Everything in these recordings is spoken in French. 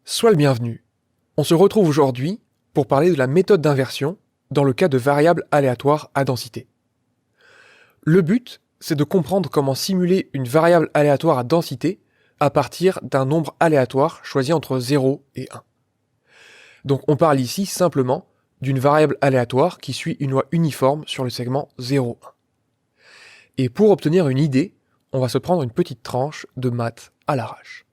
Sois le bienvenu. On se retrouve aujourd'hui pour parler de la méthode d'inversion dans le cas de variables aléatoires à densité. Le but, c'est de comprendre comment simuler une variable aléatoire à densité à partir d'un nombre aléatoire choisi entre 0 et 1. Donc on parle ici simplement d'une variable aléatoire qui suit une loi uniforme sur le segment 0, 1. Et pour obtenir une idée, on va se prendre une petite tranche de maths à l'arrache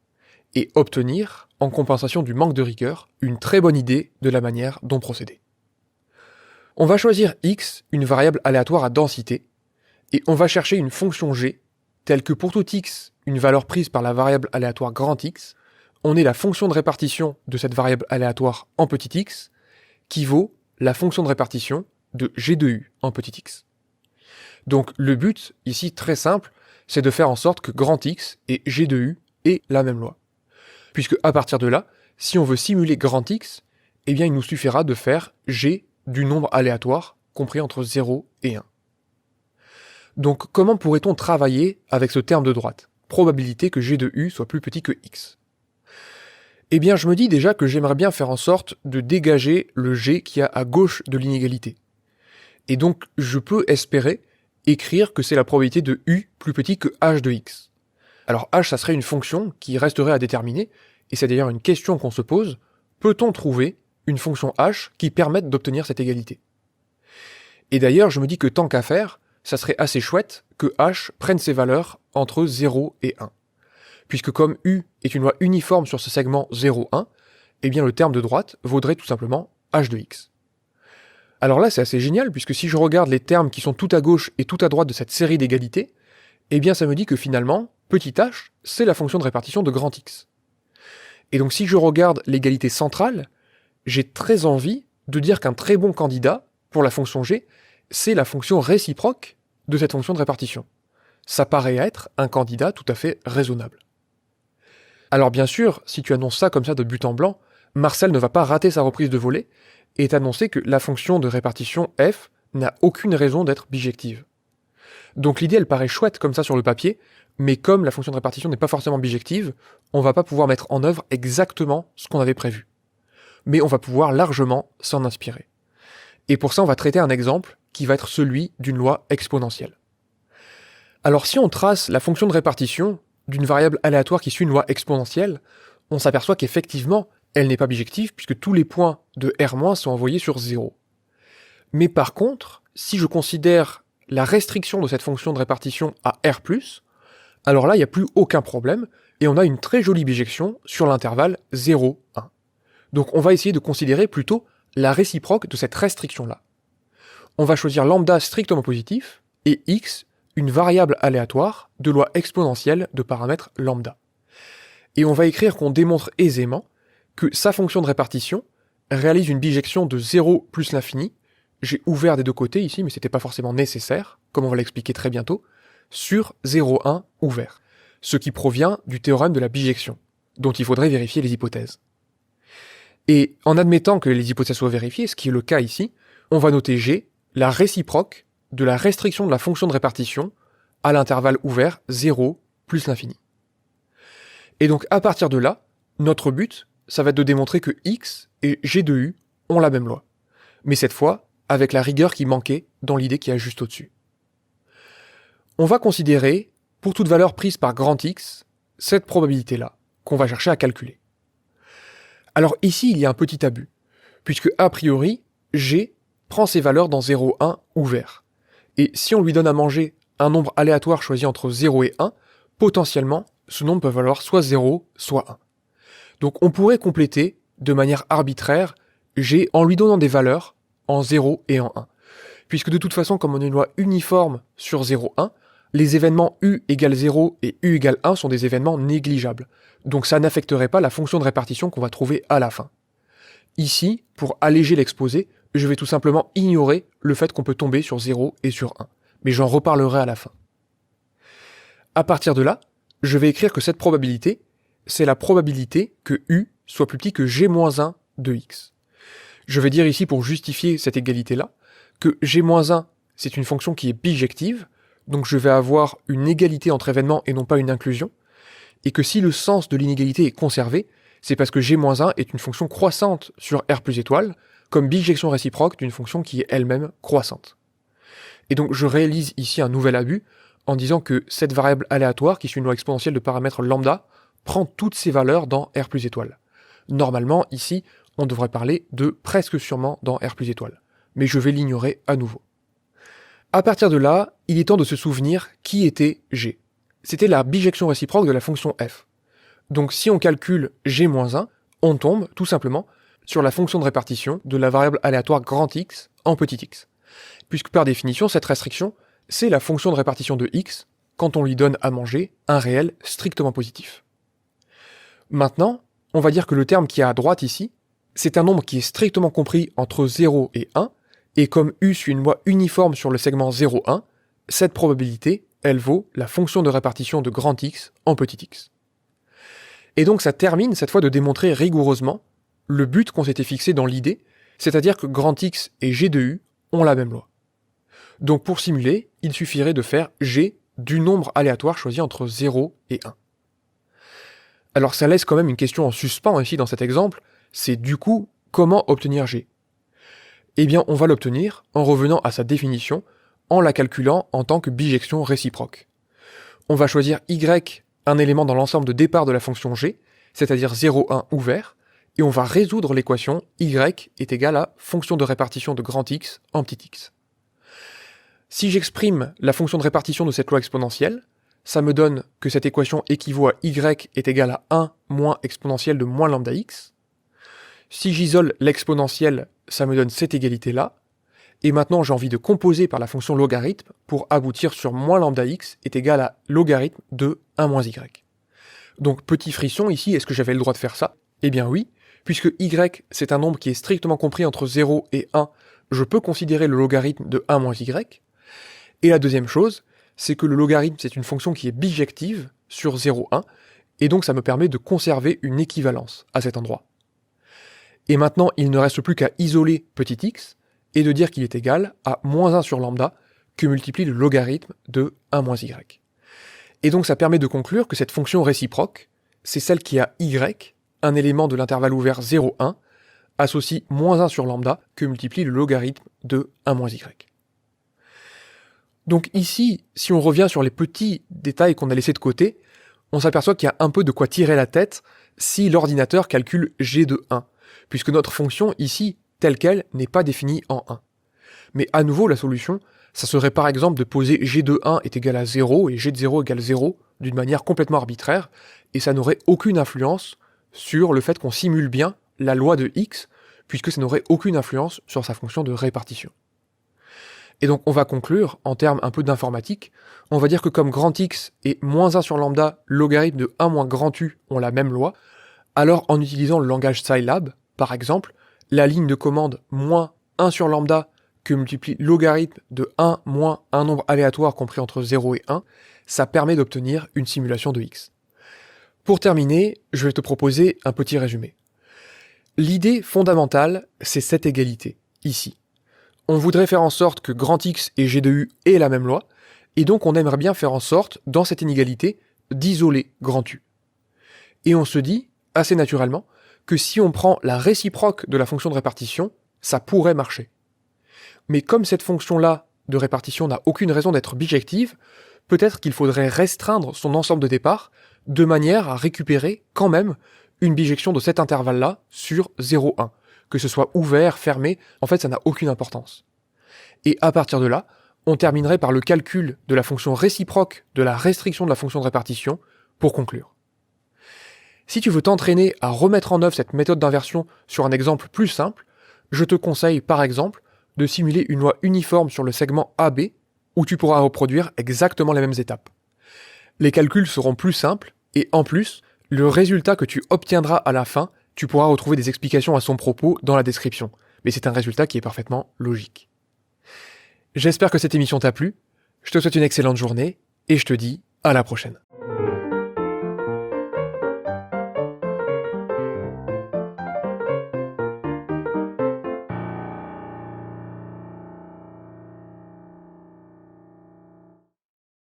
et obtenir, en compensation du manque de rigueur, une très bonne idée de la manière dont procéder. On va choisir x, une variable aléatoire à densité, et on va chercher une fonction g, telle que pour tout x, une valeur prise par la variable aléatoire grand X, on ait la fonction de répartition de cette variable aléatoire en petit x, qui vaut la fonction de répartition de g de u en petit x. Donc le but, ici très simple, c'est de faire en sorte que grand X et g de u aient la même loi. Puisque à partir de là, si on veut simuler grand X, eh bien il nous suffira de faire g du nombre aléatoire compris entre 0 et 1. Donc comment pourrait-on travailler avec ce terme de droite, probabilité que g de u soit plus petit que x? Eh bien je me dis déjà que j'aimerais bien faire en sorte de dégager le g qui y a à gauche de l'inégalité. Et donc je peux espérer écrire que c'est la probabilité de u plus petit que h de x. Alors h, ça serait une fonction qui resterait à déterminer, et c'est d'ailleurs une question qu'on se pose, peut-on trouver une fonction h qui permette d'obtenir cette égalité? Et d'ailleurs, je me dis que tant qu'à faire, ça serait assez chouette que h prenne ses valeurs entre 0 et 1. Puisque comme u est une loi uniforme sur ce segment 0, 1, eh bien le terme de droite vaudrait tout simplement h de x. Alors là, c'est assez génial, puisque si je regarde les termes qui sont tout à gauche et tout à droite de cette série d'égalités, eh bien ça me dit que finalement, petit h, c'est la fonction de répartition de grand X. Et donc si je regarde l'égalité centrale, j'ai très envie de dire qu'un très bon candidat pour la fonction g, c'est la fonction réciproque de cette fonction de répartition. Ça paraît être un candidat tout à fait raisonnable. Alors bien sûr, si tu annonces ça comme ça de but en blanc, Marcel ne va pas rater sa reprise de volée et t'annoncer que la fonction de répartition f n'a aucune raison d'être bijective. Donc l'idée elle paraît chouette comme ça sur le papier, mais comme la fonction de répartition n'est pas forcément bijective, on va pas pouvoir mettre en œuvre exactement ce qu'on avait prévu. Mais on va pouvoir largement s'en inspirer. Et pour ça on va traiter un exemple qui va être celui d'une loi exponentielle. Alors si on trace la fonction de répartition d'une variable aléatoire qui suit une loi exponentielle, on s'aperçoit qu'effectivement elle n'est pas bijective puisque tous les points de R- sont envoyés sur 0. Mais par contre, si je considère la restriction de cette fonction de répartition à R+, alors là, il n'y a plus aucun problème, et on a une très jolie bijection sur l'intervalle 0, 1. Donc on va essayer de considérer plutôt la réciproque de cette restriction-là. On va choisir lambda strictement positif, et x, une variable aléatoire de loi exponentielle de paramètre lambda. Et on va écrire qu'on démontre aisément que sa fonction de répartition réalise une bijection de 0 plus l'infini, j'ai ouvert des deux côtés ici, mais c'était pas forcément nécessaire, comme on va l'expliquer très bientôt, sur 0,1 ouvert, ce qui provient du théorème de la bijection, dont il faudrait vérifier les hypothèses. Et en admettant que les hypothèses soient vérifiées, ce qui est le cas ici, on va noter G, la réciproque de la restriction de la fonction de répartition à l'intervalle ouvert 0 plus l'infini. Et donc à partir de là, notre but, ça va être de démontrer que x et g de u ont la même loi. Mais cette fois, avec la rigueur qui manquait dans l'idée qui est juste au-dessus. On va considérer, pour toute valeur prise par grand X, cette probabilité-là, qu'on va chercher à calculer. Alors ici, il y a un petit abus, puisque a priori, G prend ses valeurs dans 0, 1 ouvert. Et si on lui donne à manger un nombre aléatoire choisi entre 0 et 1, potentiellement, ce nombre peut valoir soit 0, soit 1. Donc on pourrait compléter, de manière arbitraire, G en lui donnant des valeurs en 0 et en 1. Puisque de toute façon, comme on a une loi uniforme sur 0, 1, les événements u égale 0 et u égale 1 sont des événements négligeables. Donc ça n'affecterait pas la fonction de répartition qu'on va trouver à la fin. Ici, pour alléger l'exposé, je vais tout simplement ignorer le fait qu'on peut tomber sur 0 et sur 1. Mais j'en reparlerai à la fin. À partir de là, je vais écrire que cette probabilité, c'est la probabilité que u soit plus petit que g-1 de x. Je vais dire ici, pour justifier cette égalité-là, que g-1, c'est une fonction qui est bijective, donc je vais avoir une égalité entre événements et non pas une inclusion, et que si le sens de l'inégalité est conservé, C'est parce que g-1 est une fonction croissante sur R plus étoile, comme bijection réciproque d'une fonction qui est elle-même croissante. Et donc je réalise ici un nouvel abus en disant que cette variable aléatoire, qui suit une loi exponentielle de paramètre lambda, prend toutes ses valeurs dans R plus étoile. Normalement, ici, on devrait parler de presque sûrement dans R plus étoile. Mais je vais l'ignorer à nouveau. À partir de là, il est temps de se souvenir qui était g. C'était la bijection réciproque de la fonction f. Donc si on calcule g-1, on tombe, tout simplement, sur la fonction de répartition de la variable aléatoire grand X en petit x. Puisque par définition, cette restriction, c'est la fonction de répartition de x quand on lui donne à manger un réel strictement positif. Maintenant, on va dire que le terme qui est à droite ici, c'est un nombre qui est strictement compris entre 0 et 1, et comme U suit une loi uniforme sur le segment 0,1, cette probabilité, elle vaut la fonction de répartition de grand X en petit x. Et donc ça termine cette fois de démontrer rigoureusement le but qu'on s'était fixé dans l'idée, c'est-à-dire que grand X et G de U ont la même loi. Donc pour simuler, il suffirait de faire G du nombre aléatoire choisi entre 0 et 1. Alors ça laisse quand même une question en suspens ici dans cet exemple, c'est du coup, comment obtenir G ? Eh bien on va l'obtenir en revenant à sa définition, en la calculant en tant que bijection réciproque. On va choisir Y, un élément dans l'ensemble de départ de la fonction G, c'est-à-dire 0, 1 ouvert, et on va résoudre l'équation Y est égal à fonction de répartition de grand X en petit x. Si j'exprime la fonction de répartition de cette loi exponentielle, ça me donne que cette équation équivaut à Y est égal à 1 moins exponentielle de moins lambda x. Si j'isole l'exponentielle, ça me donne cette égalité-là. Et maintenant, j'ai envie de composer par la fonction logarithme pour aboutir sur moins lambda x est égal à logarithme de 1 moins y. Donc petit frisson ici, est-ce que j'avais le droit de faire ça ? Eh bien oui, puisque y c'est un nombre qui est strictement compris entre 0 et 1, je peux considérer le logarithme de 1 moins y. Et la deuxième chose, c'est que le logarithme c'est une fonction qui est bijective sur 0, 1, et donc ça me permet de conserver une équivalence à cet endroit. Et maintenant, il ne reste plus qu'à isoler petit x, et de dire qu'il est égal à moins 1 sur lambda, que multiplie le logarithme de 1 moins y. Et donc ça permet de conclure que cette fonction réciproque, c'est celle qui a y, un élément de l'intervalle ouvert 0, 1, associe moins 1 sur lambda, que multiplie le logarithme de 1 moins y. Donc ici, si on revient sur les petits détails qu'on a laissés de côté, on s'aperçoit qu'il y a un peu de quoi tirer la tête si l'ordinateur calcule g de 1, puisque notre fonction ici, telle qu'elle, n'est pas définie en 1. Mais à nouveau, la solution, ça serait par exemple de poser g de 1 est égal à 0 et g de 0 égale 0 d'une manière complètement arbitraire, et ça n'aurait aucune influence sur le fait qu'on simule bien la loi de x, puisque ça n'aurait aucune influence sur sa fonction de répartition. Et donc on va conclure, en termes un peu d'informatique, on va dire que comme grand X et moins 1 sur lambda, logarithme de 1 moins grand U ont la même loi, alors en utilisant le langage Scilab, par exemple, la ligne de commande moins 1 sur lambda que multiplie logarithme de 1 moins un nombre aléatoire compris entre 0 et 1, ça permet d'obtenir une simulation de X. Pour terminer, je vais te proposer un petit résumé. L'idée fondamentale, c'est cette égalité, ici. On voudrait faire en sorte que grand X et G de U aient la même loi, et donc on aimerait bien faire en sorte, dans cette inégalité, d'isoler grand U. Et on se dit, assez naturellement, que si on prend la réciproque de la fonction de répartition, ça pourrait marcher. Mais comme cette fonction-là de répartition n'a aucune raison d'être bijective, peut-être qu'il faudrait restreindre son ensemble de départ de manière à récupérer quand même une bijection de cet intervalle-là sur 0, 1. Que ce soit ouvert, fermé, en fait ça n'a aucune importance. Et à partir de là, on terminerait par le calcul de la fonction réciproque de la restriction de la fonction de répartition pour conclure. Si tu veux t'entraîner à remettre en œuvre cette méthode d'inversion sur un exemple plus simple, je te conseille par exemple de simuler une loi uniforme sur le segment AB où tu pourras reproduire exactement les mêmes étapes. Les calculs seront plus simples et en plus, le résultat que tu obtiendras à la fin, tu pourras retrouver des explications à son propos dans la description, mais c'est un résultat qui est parfaitement logique. J'espère que cette émission t'a plu, je te souhaite une excellente journée et je te dis à la prochaine.